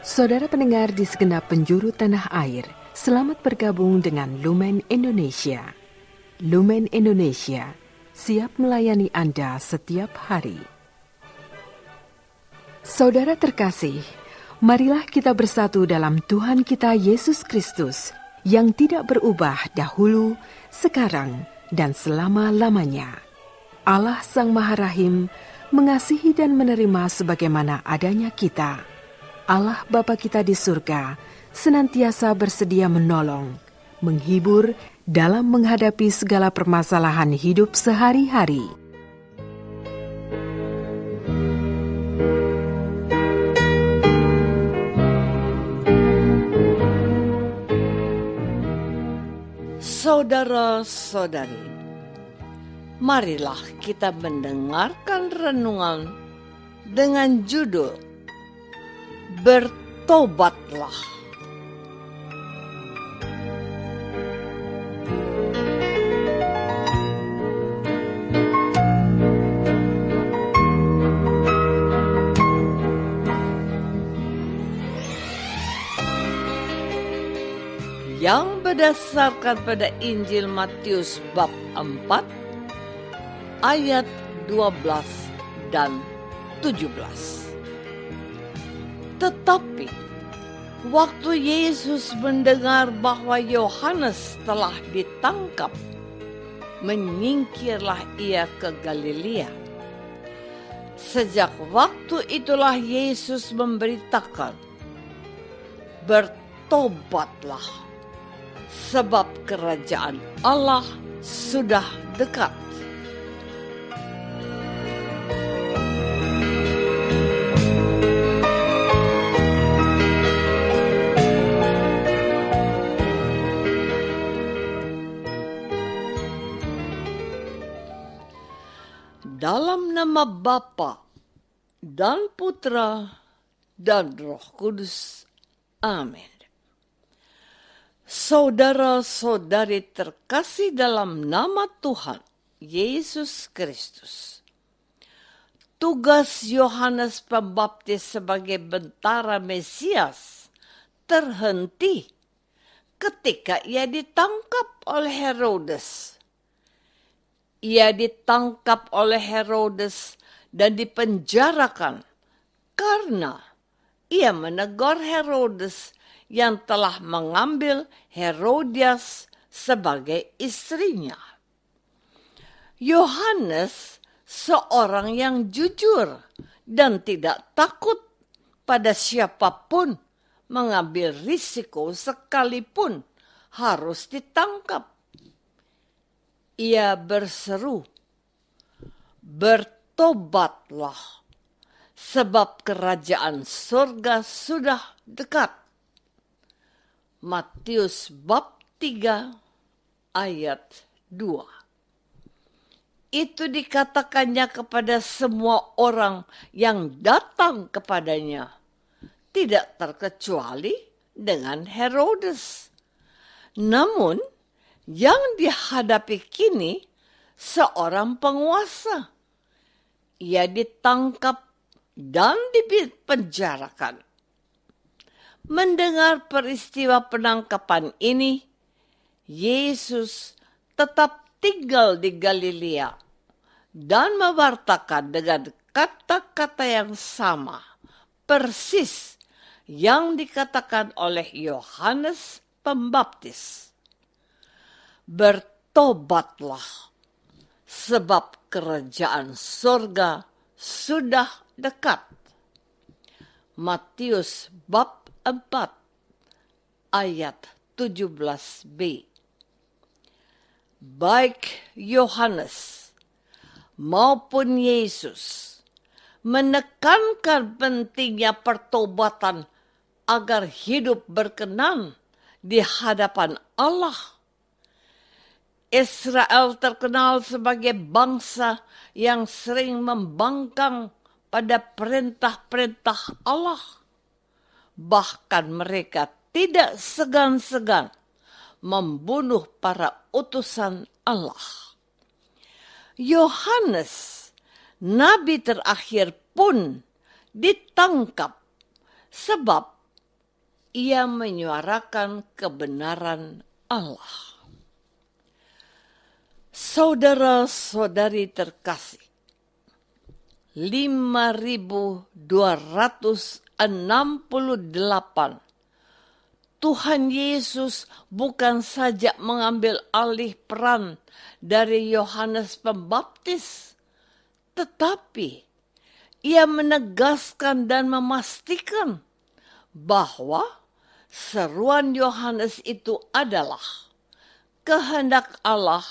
Saudara pendengar di segenap penjuru tanah air, selamat bergabung dengan Lumen Indonesia. Lumen Indonesia siap melayani Anda setiap hari. Saudara terkasih, marilah kita bersatu dalam Tuhan kita Yesus Kristus yang tidak berubah dahulu, sekarang, dan selama-lamanya. Allah Sang Maha Rahim mengasihi dan menerima sebagaimana adanya kita. Allah Bapa kita di surga senantiasa bersedia menolong, menghibur dalam menghadapi segala permasalahan hidup sehari-hari. Saudara-saudari, marilah kita mendengarkan renungan dengan judul Bertobatlah. Yang berdasarkan pada Injil Matius bab 4 ayat 12 dan 17. Tetapi waktu Yesus mendengar bahwa Yohanes telah ditangkap, menyingkirlah ia ke Galilea. Sejak waktu itulah Yesus memberitakan, "Bertobatlah, sebab kerajaan Allah sudah dekat." Dalam nama Bapa dan Putra dan Roh Kudus. Amin. Saudara-saudari terkasih dalam nama Tuhan Yesus Kristus. Tugas Yohanes Pembaptis sebagai bentara Mesias terhenti ketika ia ditangkap oleh Herodes. Ia ditangkap oleh Herodes dan dipenjarakan karena ia menegur Herodes yang telah mengambil Herodias sebagai istrinya. Yohanes seorang yang jujur dan tidak takut pada siapapun, mengambil risiko sekalipun harus ditangkap. Ia berseru, "Bertobatlah, sebab kerajaan surga sudah dekat." Matius bab 3 ayat 2. Itu dikatakannya kepada semua orang yang datang kepadanya, tidak terkecuali dengan Herodes. Namun, yang dihadapi kini seorang penguasa. Ia ditangkap dan dipenjarakan. Mendengar peristiwa penangkapan ini, Yesus tetap tinggal di Galilea dan mewartakan dengan kata-kata yang sama, persis yang dikatakan oleh Yohanes Pembaptis. Bertobatlah, sebab kerajaan surga sudah dekat. Matius bab 4 ayat 17b. Baik Yohanes maupun Yesus menekankan pentingnya pertobatan agar hidup berkenan di hadapan Allah. Israel terkenal sebagai bangsa yang sering membangkang pada perintah-perintah Allah. Bahkan mereka tidak segan-segan membunuh para utusan Allah. Yohanes, nabi terakhir pun ditangkap sebab ia menyuarakan kebenaran Allah. Saudara-saudari terkasih, 5.268 Tuhan Yesus bukan saja mengambil alih peran dari Yohanes Pembaptis, tetapi ia menegaskan dan memastikan bahwa seruan Yohanes itu adalah kehendak Allah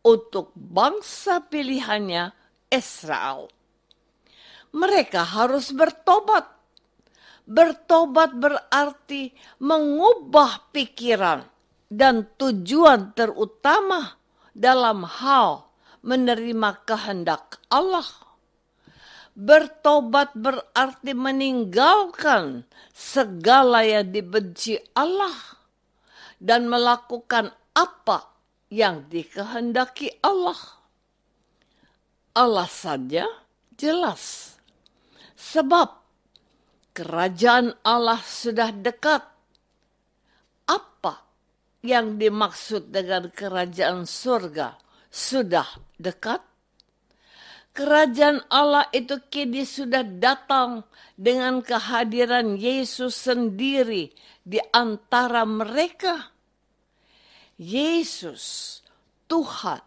untuk bangsa pilihannya Israel. Mereka harus bertobat. Bertobat berarti mengubah pikiran dan tujuan terutama dalam hal menerima kehendak Allah. Bertobat berarti meninggalkan segala yang dibenci Allah dan melakukan apa yang dikehendaki Allah. Alasannya jelas. Sebab kerajaan Allah sudah dekat. Apa yang dimaksud dengan kerajaan surga sudah dekat? Kerajaan Allah itu kini sudah datang dengan kehadiran Yesus sendiri di antara mereka. Yesus, Tuhan,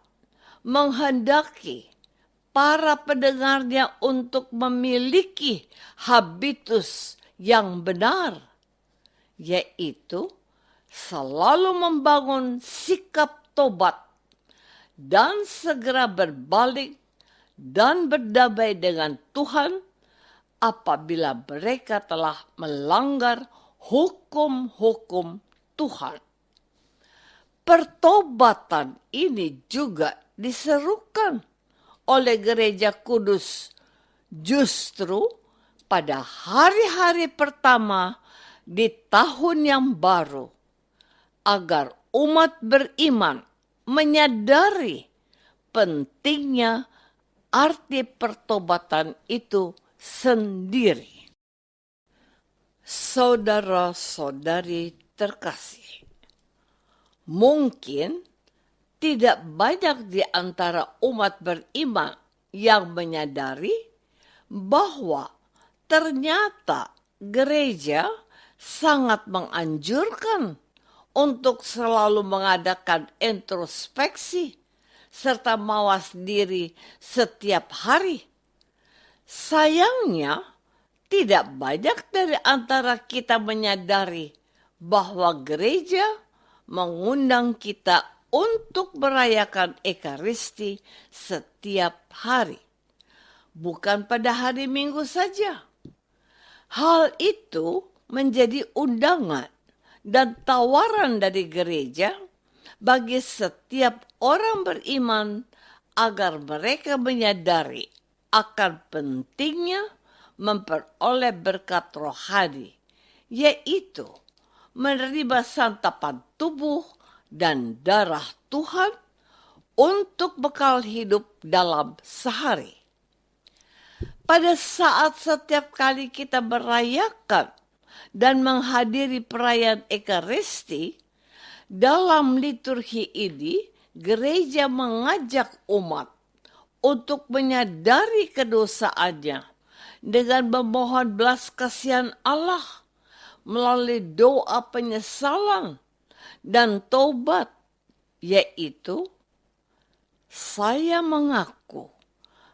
menghendaki para pendengarnya untuk memiliki habitus yang benar, yaitu selalu membangun sikap tobat dan segera berbalik dan berdamai dengan Tuhan apabila mereka telah melanggar hukum-hukum Tuhan. Pertobatan ini juga diserukan oleh Gereja Kudus justru pada hari-hari pertama di tahun yang baru, agar umat beriman menyadari pentingnya arti pertobatan itu sendiri. Saudara-saudari terkasih, mungkin tidak banyak di antara umat beriman yang menyadari bahwa ternyata gereja sangat menganjurkan untuk selalu mengadakan introspeksi serta mawas diri setiap hari. Sayangnya, tidak banyak dari antara kita menyadari bahwa gereja mengundang kita untuk merayakan Ekaristi setiap hari, bukan pada hari Minggu saja. Hal itu menjadi undangan dan tawaran dari gereja bagi setiap orang beriman agar mereka menyadari akan pentingnya memperoleh berkat rohani, yaitu menerima santapan tubuh dan darah Tuhan untuk bekal hidup dalam sehari. Pada saat setiap kali kita merayakan dan menghadiri perayaan Ekaristi, dalam liturgi ini gereja mengajak umat untuk menyadari kedosaannya dengan memohon belas kasihan Allah melalui doa penyesalan dan taubat, yaitu saya mengaku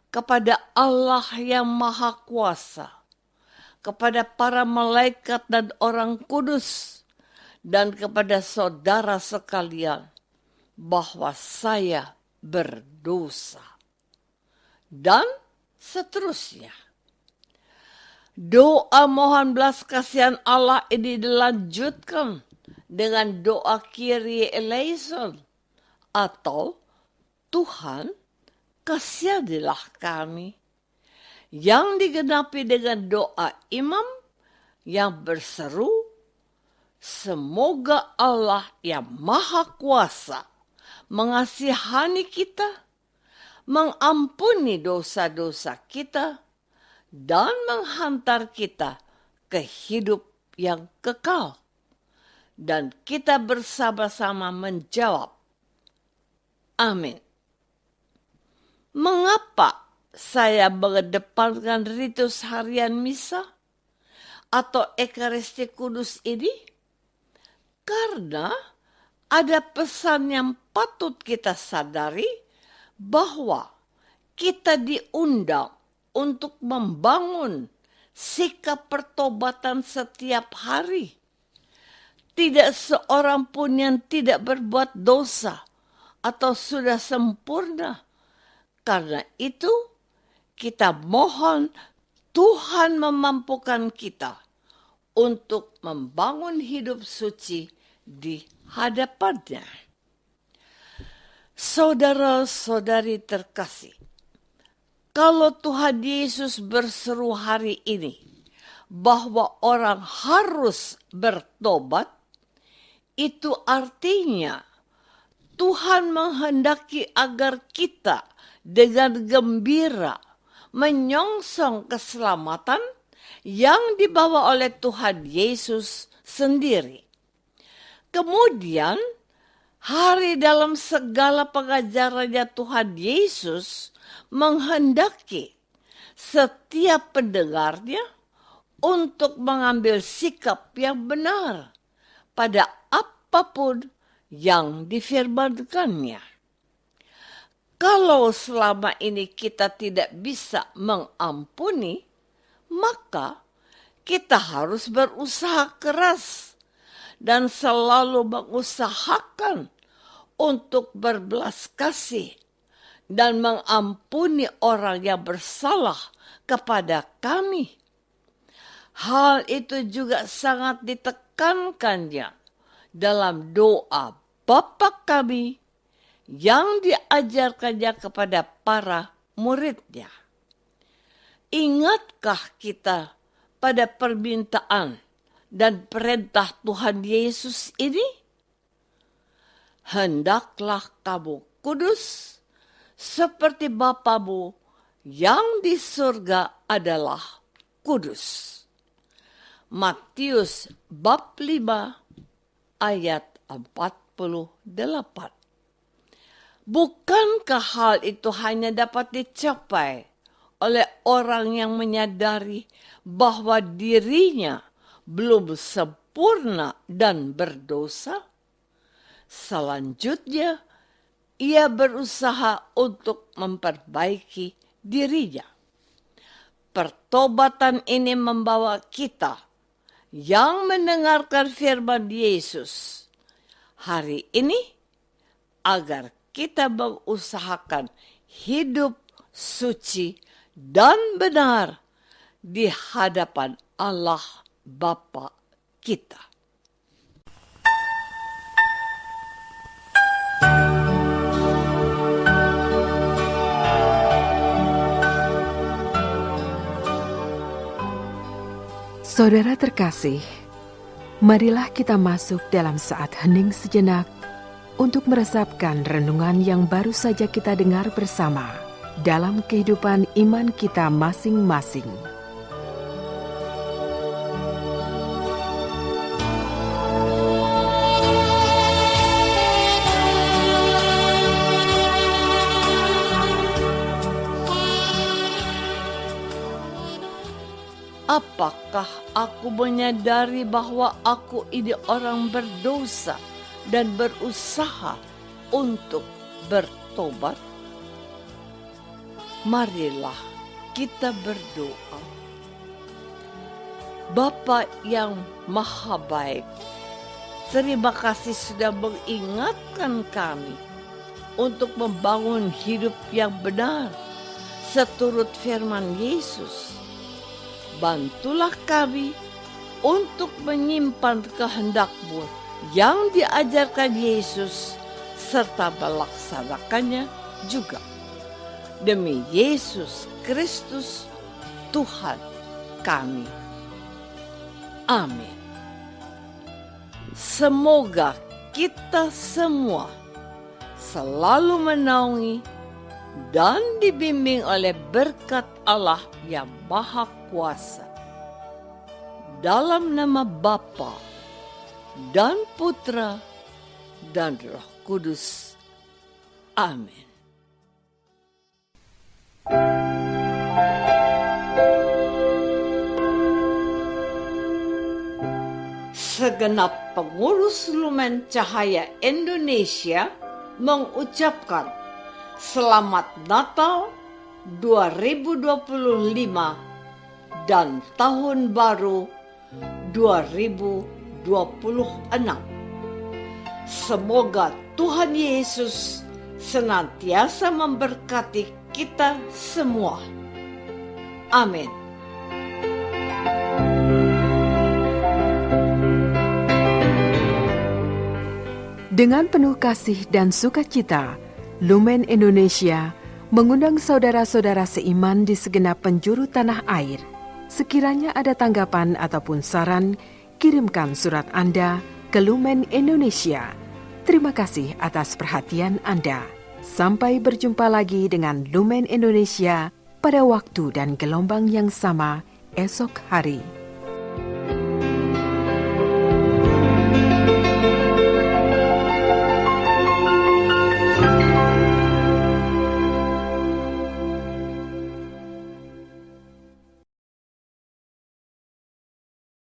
kepada Allah yang Maha Kuasa, kepada para malaikat dan orang kudus, dan kepada saudara sekalian, bahwa saya berdosa. Dan seterusnya. Doa mohon belas kasihan Allah ini dilanjutkan dengan doa Kyrie eleison atau Tuhan kasihanilah kami, yang digenapi dengan doa imam yang berseru, semoga Allah yang Maha Kuasa mengasihani kita, mengampuni dosa-dosa kita, dan menghantar kita ke hidup yang kekal. dan kita bersama-sama menjawab, amin. Mengapa saya mengedepankan ritus harian misa atau Ekaristi Kudus ini? Karena ada pesan yang patut kita sadari bahwa kita diundang untuk membangun sikap pertobatan setiap hari. Tidak seorang pun yang tidak berbuat dosa atau sudah sempurna. Karena itu, kita mohon Tuhan memampukan kita untuk membangun hidup suci di hadapannya. Saudara-saudari terkasih, kalau Tuhan Yesus berseru hari ini bahwa orang harus bertobat, itu artinya Tuhan menghendaki agar kita dengan gembira menyongsong keselamatan yang dibawa oleh Tuhan Yesus sendiri. Kemudian, hari dalam segala pengajarannya Tuhan Yesus menghendaki setiap pendengarnya untuk mengambil sikap yang benar pada apapun yang difirmankannya. Kalau selama ini kita tidak bisa mengampuni, maka kita harus berusaha keras dan selalu mengusahakan untuk berbelas kasih dan mengampuni orang yang bersalah kepada kami. Hal itu juga sangat ditekankannya dalam doa Bapa kami yang diajarkannya kepada para muridnya. Ingatkah kita pada permintaan dan perintah Tuhan Yesus ini? Hendaklah kamu kudus seperti Bapamu yang di surga adalah kudus. Matius bab 5 ayat 48. Bukankah hal itu hanya dapat dicapai oleh orang yang menyadari bahwa dirinya belum sempurna dan berdosa? Selanjutnya, ia berusaha untuk memperbaiki dirinya. Pertobatan ini membawa kita yang mendengarkan firman Yesus hari ini agar kita mengusahakan hidup suci dan benar di hadapan Allah Bapa kita. Saudara terkasih, marilah kita masuk dalam saat hening sejenak untuk meresapkan renungan yang baru saja kita dengar bersama dalam kehidupan iman kita masing-masing. Apakah aku menyadari bahwa aku ini orang berdosa dan berusaha untuk bertobat? Marilah kita berdoa. Bapa yang Maha Baik, terima kasih sudah mengingatkan kami untuk membangun hidup yang benar seturut firman Yesus. Bantulah kami untuk menyimpan kehendak-Mu yang diajarkan Yesus serta melaksanakannya juga. Demi Yesus Kristus, Tuhan kami. Amin. Semoga kita semua selalu menaungi dan dibimbing oleh berkat Allah yang Maha Kuasa. Dalam nama Bapa dan Putra, dan Roh Kudus. Amin. Segenap pengurus Lumen Cahaya Indonesia mengucapkan Selamat Natal 2025 dan Tahun Baru 2026. Semoga Tuhan Yesus senantiasa memberkati kita semua. Amin. Dengan penuh kasih dan sukacita, Lumen Indonesia mengundang saudara-saudara seiman di segenap penjuru tanah air. Sekiranya ada tanggapan ataupun saran, kirimkan surat Anda ke Lumen Indonesia. Terima kasih atas perhatian Anda. Sampai berjumpa lagi dengan Lumen Indonesia pada waktu dan gelombang yang sama esok hari.